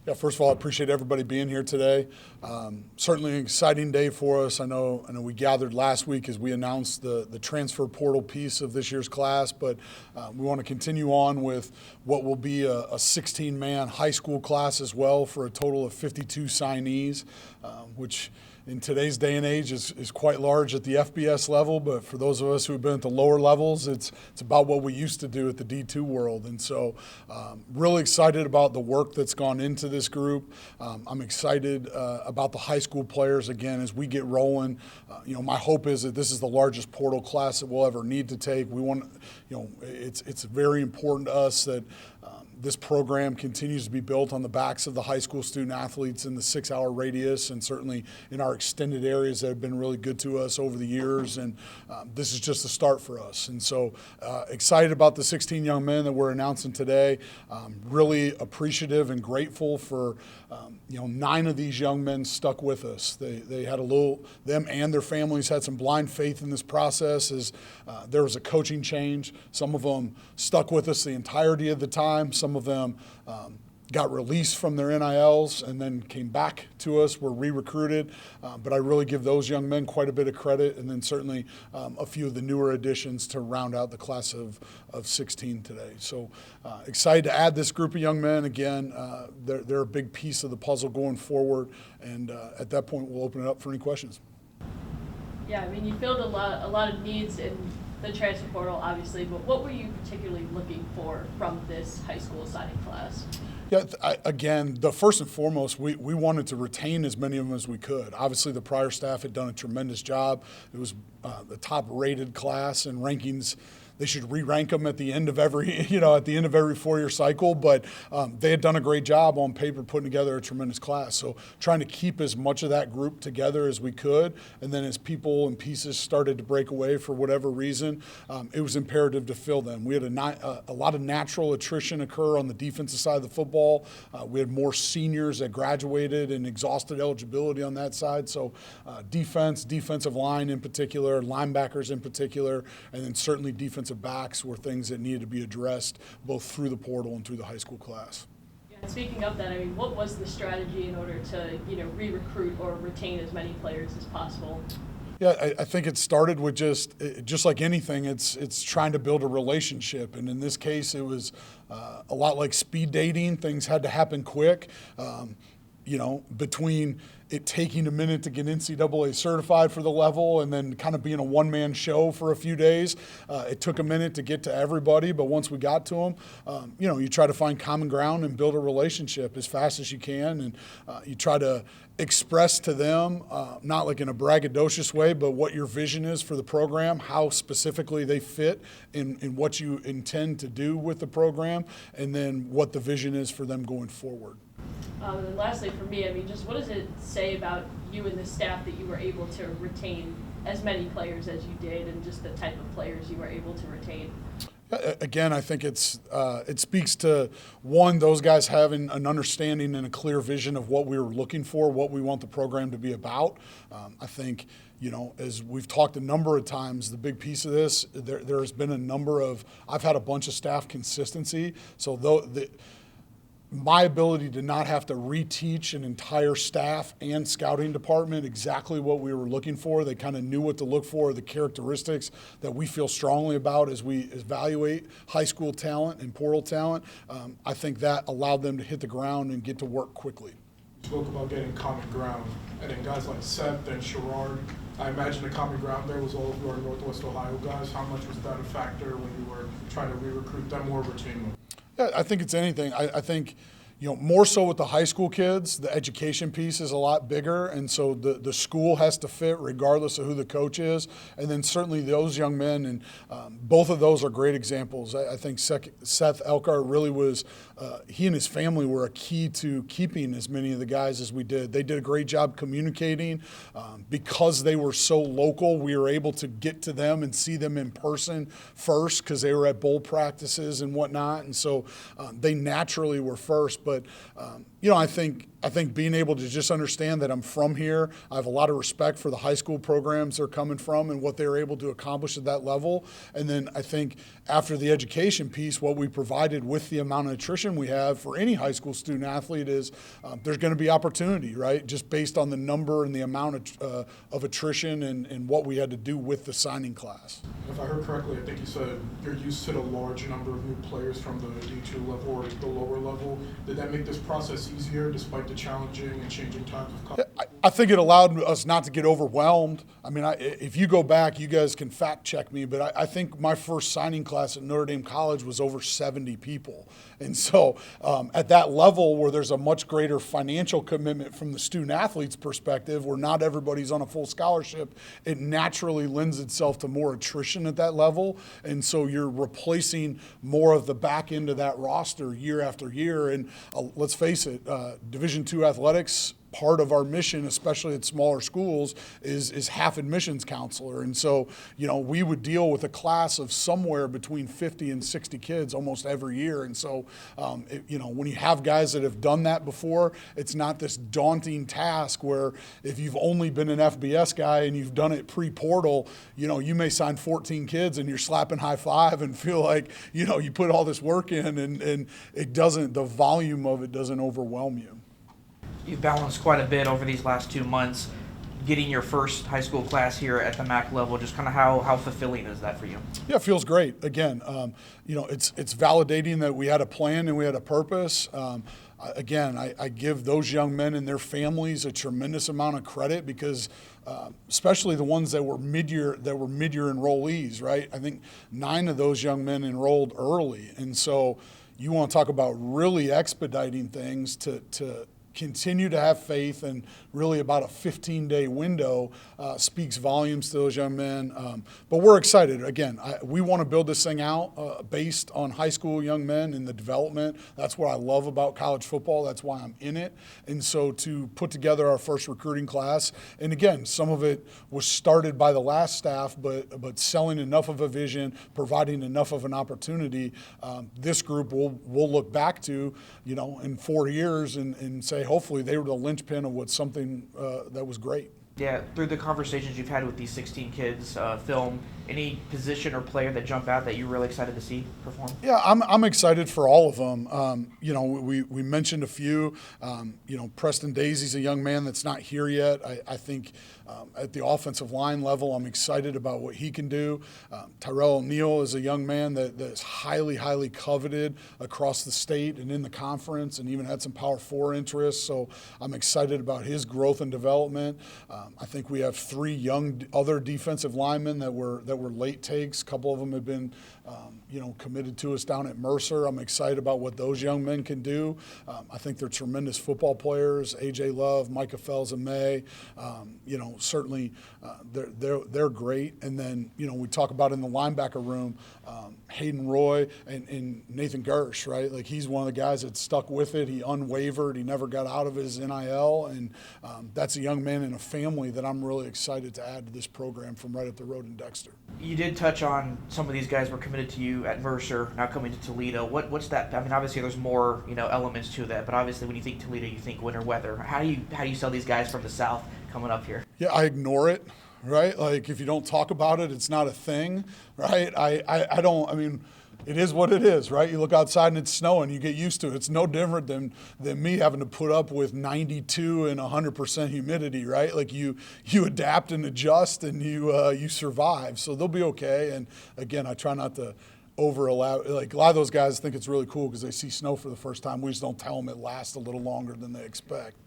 Yeah, first of all, I appreciate everybody being here today. Certainly an exciting day for us. I know we gathered last week as we announced the transfer portal piece of this year's class, but we want to continue on with what will be a 16-man high school class as well for a total of 52 signees, which in today's day and age is quite large at the FBS level, but for those of us who have been at the lower levels, it's about what we used to do at the D2 world. And so really excited about the work that's gone into this group. I'm excited about the high school players again as we get rolling. My hope is that this is the largest portal class that we'll ever need to take. We want, it's very important to us that this program continues to be built on the backs of the high school student athletes in the 6-hour radius and certainly in our extended areas that have been really good to us over the years. And this is just a start for us. And so excited about the 16 young men that we're announcing today. Really appreciative and grateful for 9 of these young men stuck with us. They had them and their families had some blind faith in this process as there was a coaching change. Some of them stuck with us the entirety of the time. Some of them got released from their NILs and then came back to us, were re-recruited. But I really give those young men quite a bit of credit, and then certainly a few of the newer additions to round out the class of 16 today. So excited to add this group of young men. Again, they're a big piece of the puzzle going forward, and at that point we'll open it up for any questions. Yeah, I mean, you filled a lot of needs in the transfer portal, obviously, but what were you particularly looking for from this high school signing class? Yeah, again, the first and foremost, we wanted to retain as many of them as we could. Obviously, the prior staff had done a tremendous job. It was the top-rated class in rankings. They should re-rank them at the end of every, at the end of every 4-year cycle. But they had done a great job on paper putting together a tremendous class. So trying to keep as much of that group together as we could. And then as people and pieces started to break away for whatever reason, it was imperative to fill them. We had a lot of natural attrition occur on the defensive side of the football. We had more seniors that graduated and exhausted eligibility on that side. So defensive line in particular, linebackers in particular, and then certainly defensive backs were things that needed to be addressed both through the portal and through the high school class. Yeah, speaking of that, I mean, what was the strategy in order to, re-recruit or retain as many players as possible? Yeah, I think it started with just like anything, it's trying to build a relationship. And in this case, it was a lot like speed dating. Things had to happen quick. Between it taking a minute to get NCAA certified for the level and then kind of being a one-man show for a few days, it took a minute to get to everybody. But once we got to them, you try to find common ground and build a relationship as fast as you can. And you try to express to them, not like in a braggadocious way, but what your vision is for the program, how specifically they fit in what you intend to do with the program, and then what the vision is for them going forward. And lastly, for me, I mean, just what does it say about you and the staff that you were able to retain as many players as you did, and just the type of players you were able to retain? Again, I think it speaks to, one, those guys having an understanding and a clear vision of what we were looking for, what we want the program to be about. I think, as we've talked a number of times, the big piece of this, there has been a number of, I've had a bunch of staff consistency, so my ability to not have to reteach an entire staff and scouting department exactly what we were looking for. They kind of knew what to look for, the characteristics that we feel strongly about as we evaluate high school talent and portal talent. I think that allowed them to hit the ground and get to work quickly. You spoke about getting common ground, and then guys like Seth and Sherrard, I imagine the common ground there was all of your Northwest Ohio guys. How much was that a factor when you were trying to re-recruit them or retain them? Yeah, I think it's anything. I think, more so with the high school kids, the education piece is a lot bigger, and so the school has to fit regardless of who the coach is. And then certainly those young men, and both of those are great examples. I think Seth Elkhart really was, he and his family were a key to keeping as many of the guys as we did. They did a great job communicating. Because they were so local, we were able to get to them and see them in person first because they were at bowl practices and whatnot. And so they naturally were first. But, I think I think being able to just understand that I'm from here, I have a lot of respect for the high school programs they're coming from and what they're able to accomplish at that level. And then I think after the education piece, what we provided with the amount of nutrition we have for any high school student athlete is there's going to be opportunity, right? Just based on the number and the amount of attrition and what we had to do with the signing class. If I heard correctly, I think you said you're used to the large number of new players from the D2 level or the lower level. Did that make this process easier despite the challenging and changing times of college? I think it allowed us not to get overwhelmed. I mean, if you go back, you guys can fact check me, but I think my first signing class at Notre Dame College was over 70 people. And so at that level where there's a much greater financial commitment from the student athlete's perspective, where not everybody's on a full scholarship, it naturally lends itself to more attrition at that level. And so you're replacing more of the back end of that roster year after year. And let's face it, Division II athletics, part of our mission, especially at smaller schools, is half admissions counselor. And so, we would deal with a class of somewhere between 50 and 60 kids almost every year. And so, when you have guys that have done that before, it's not this daunting task where if you've only been an FBS guy and you've done it pre-portal, you may sign 14 kids and you're slapping high five and feel like, you put all this work in and the volume of it doesn't overwhelm you. You've balanced quite a bit over these last 2 months. Getting your first high school class here at the MAC level, just kind of how fulfilling is that for you? Yeah, it feels great. Again, it's validating that we had a plan and we had a purpose. I give those young men and their families a tremendous amount of credit because especially the ones that were mid-year enrollees, right? I think 9 of those young men enrolled early. And so you want to talk about really expediting things to continue to have faith, and really about a 15-day window speaks volumes to those young men. But we're excited. Again, we want to build this thing out based on high school young men and the development. That's what I love about college football. That's why I'm in it. And so to put together our first recruiting class, and again, some of it was started by the last staff, but selling enough of a vision, providing enough of an opportunity, this group will look back to, in 4 years and say, hopefully they were the linchpin of what's something that was great. Yeah, through the conversations you've had with these 16 kids, film, any position or player that jump out that you're really excited to see perform? Yeah, I'm excited for all of them. We mentioned a few. Preston Daisy's a young man that's not here yet. I think at the offensive line level, I'm excited about what he can do. Tyrell O'Neal is a young man that is highly, highly coveted across the state and in the conference, and even had some Power 4 interests. So I'm excited about his growth and development. I think we have 3 young other defensive linemen that were late takes. A couple of them have been committed to us down at Mercer. I'm excited about what those young men can do. I think they're tremendous football players. A.J. Love, Micah Fells, and May. Certainly they're great. And then we talk about in the linebacker room, Hayden Roy and Nathan Gersh, right? Like, he's one of the guys that stuck with it. He unwavered. He never got out of his NIL, and that's a young man in a family that I'm really excited to add to this program from right up the road in Dexter. You did touch on some of these guys were committed to you at Mercer, now coming to Toledo. What's that? I mean, obviously there's more elements to that, but obviously when you think Toledo, you think winter weather. How do you sell these guys from the South coming up here? Yeah, I ignore it, right? Like, if you don't talk about it, it's not a thing, right? I don't. I mean, it is what it is, right? You look outside and it's snowing, you get used to it. It's no different than me having to put up with 92 and 100% humidity, right? Like, you adapt and adjust, and you survive. So they'll be okay. And again, I try not to over-allow. Like, a lot of those guys think it's really cool because they see snow for the first time. We just don't tell them it lasts a little longer than they expect.